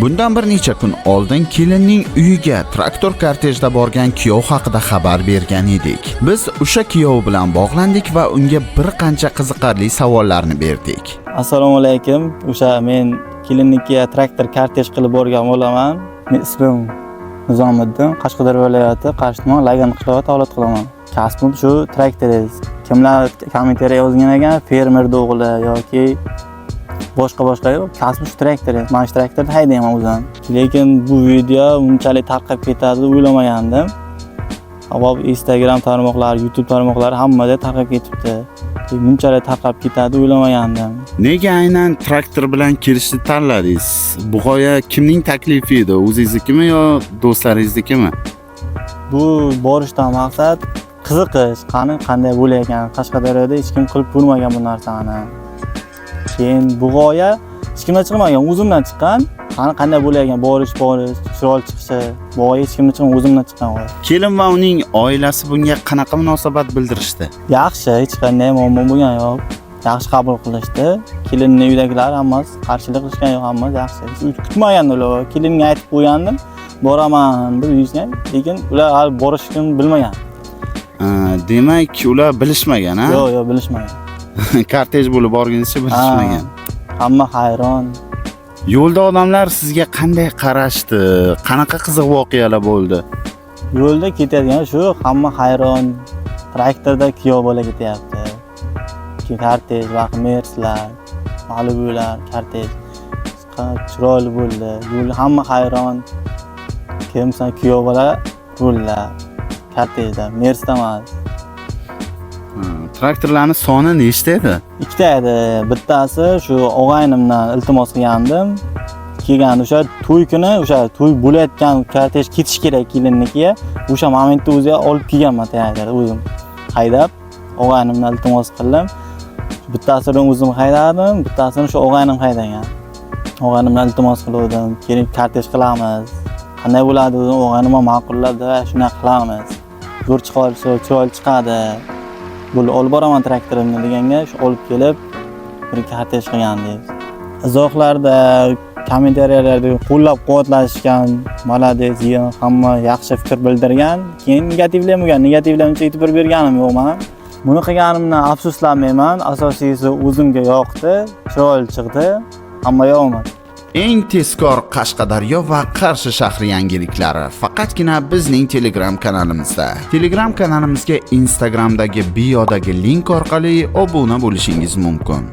Bundan bir necha kun oldin kelinning uyiga traktor kortejda borgan kuyov haqida xabar bergan edik. Biz o'sha kuyov bilan bog'landik va unga bir qancha qiziqarli savollarni berdik. Assalomu alaykum. O'sha men kelinnikiga traktor kortej qilib borgan bo'laman. Men ismim Nizomiddin, Qashqadaryo viloyati Qarshi tuman Lagan qishloqida avlod qilaman. Kasbim shu traktorist. Kimlar kommentariya yozgan ekan, fermer o'g'li yoki boshqa kasbim shu traktorist. Men shu traktorni haydayman o'zim. Lekin bu video unchalik tarqab ketadi deb o'ylamagandim. Avval Instagram tarmoqlari, YouTube tarmoqlari hammada tarqab ketibdi. Bunchalik tarqab ketadi o'ylamagandim. Nega aynan traktor bilan kelishni tanladingiz? Bu g'oya kimning taklifi edi? O'zingiznikimi yo do'stlaringiznikimi? Bu borishdan maqsad qiziqish, qanday bo'layotgan. Qashqadaryoda hech kim qilib ko'rmagan bu narsani. Keyin bu g'oya hech kimdan chiqmagan, o'zimdan chiqqan. Qanday bo'layotgan, borish, chiroyli chiqishi, bu g'oya hech kimdan chiqqan, o'zimdan chiqqan g'oya. Kelin va uning oilasi bunga qanaqa munosabat bildirishdi? Yaxshi, hech qanday muammo bo'lgan yo'q. Yaxshi qabul qilishdi. Kelinning uydagilar hammasi qarshilik qilishgan yo'q, hammasi yaxshi. Kutmagan ular. Kelinga aytib qo'ygandim, boraman deb uyga, lekin ular hali borishni bilmagan. Demak, ular bilishmagan, ha? Yo'q, bilishmagan. Kortej bo'lib borguncha bilishmagan. Hamma hayron. Yo'lda odamlar sizga qanday qarashdi? Qanaqa qiziq voqealar bo'ldi? Yo'lda ketadigan shu, hamma hayron. Traktorda kuyov bola ketyapti. Kortej va merslar, Malibular, kortej. Chiroyli bo'ldi. Yo'l hamma hayron. Kimsan kuyov bola bo'ldilar. Kortejda, mersda emas. Traktorlarning soni nechta edi? Ikkita edi. Bittasi shu og'aynimdan iltimos qilgandim. Kelgan o'sha to'y kuni, o'sha to'y bo'layotgan kortej ketish kerak kelinnikiga. O'sha momentda o'ziga olib kelganman tayyorlar o'zim. Haydab og'aynimdan iltimos qildim. Bittasini o'zim haydadim, bittasini shu og'aynim haydagan. Og'aynimdan iltimos qildim. Keyin kortej qilamiz. Qanday bo'ladi o'zim og'aynim ma'qulladi, shunday qilamiz. Zo'r chiqarsa chiroyli chiqadi. Buni olib boraman traktorimni deganga shu olib kelib bir kortej qilgandik. Izohlarda, kommentariyalarda qo'llab-quvvatlashgan, malades, hamma yaxshi fikr bildirgan. Keyin negativlarni e'tibor berganim yo'qman. Buni qilganimdan afsuslanmayman. Asosiysi o'zimga yoqdi, chiroyli chiqdi, hamma yoqmadi. Eng tezkor Qashqadaryo va Qarshi shahri yangiliklari faqatgina bizning Telegram kanalimizda. Telegram kanalimizga Instagramdagi biodagi link orqali obuna bo'lishingiz mumkin.